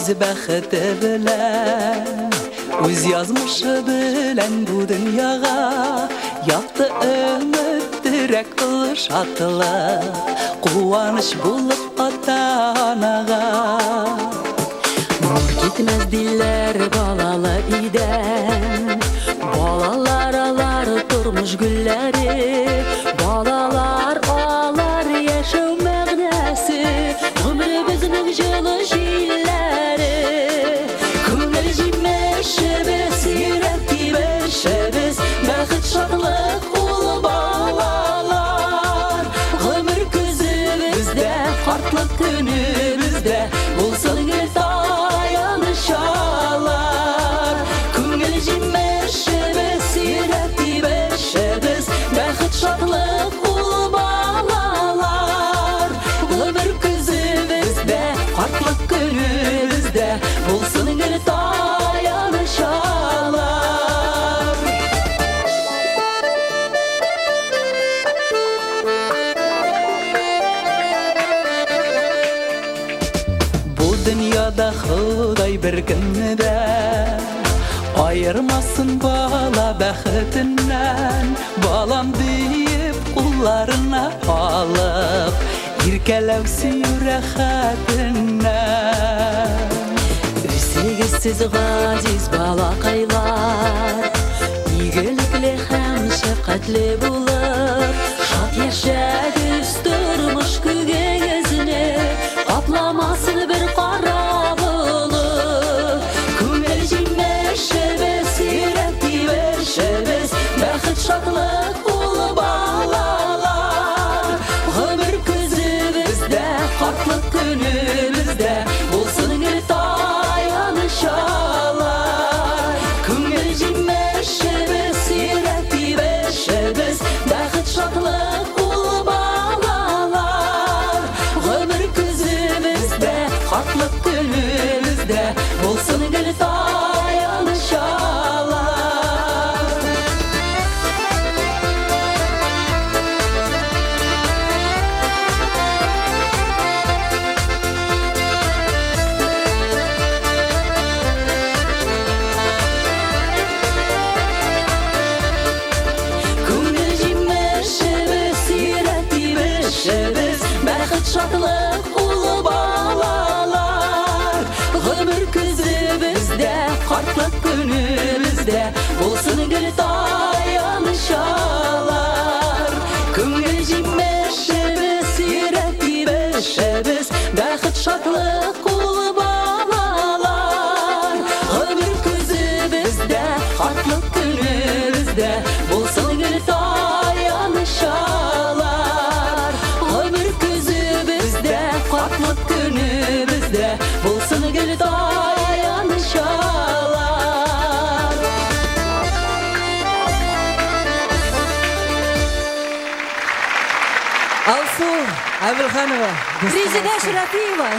Öz bəxti bilən, öz yazmışı bilən bu dünyağa yaptı ümit dirək ışatılıq, quvanish bulub ata-anağa. Nur gitmez diller balalı iden, balalar alar turmuş gülleri, balalar alar yaşam məğnəsi, ömrümüzün жылы жилләре. Күңел җимешебез, йөрәк тибешебез, бәхет шатлык ул балалар. Гомер күзебездә, картлык көнебездә, булсын гел таянышалар. Күңел җимешебез, йөрәк тибешебез, бәхет шатлык ул балалар. Гомер күзебездә, картлык көнебездә, булсын гел таянышалар. Bu dünyada Xuday bir künni de ayırmasın bala bəxtindən. Balam deyip qullarına alıb irkələvsi rəxətindən. Üsegizsiz ғазиз балақайлар, игілікли һәм шәфқәтле булып, шат яшәгез тормыш күгегезне, капламасын бер кара болыт. Күңел җимешебез, йөрәк тибешебез, бәхет шатлык ул балалар. Гомер күзебездә, картлык көнебездә, булсын гел таянышалар. Күңел җимешебез, йөрәк тибешебез, бәхет шатлык ул балалар. Гомер күзебездә, картлык көнебездә, булсын гел таянышалар. Күңел җимешебез, йөрәк тибешебез, бәхет шатлык ул балалар. Гомер күзебездә, картлык көнебездә, булсын гел таянышалар. Күңел җимешебез, йөрәк тибешебез, бәхет шатлык ул балалар. Гомер күзебездә, картлык көнебездә, булсын гел таянышалар. Гомер күзебездә, картлык көнебездә, булсын гел таянышалар. Алсу Әбілханова. Резеда Шарафиева.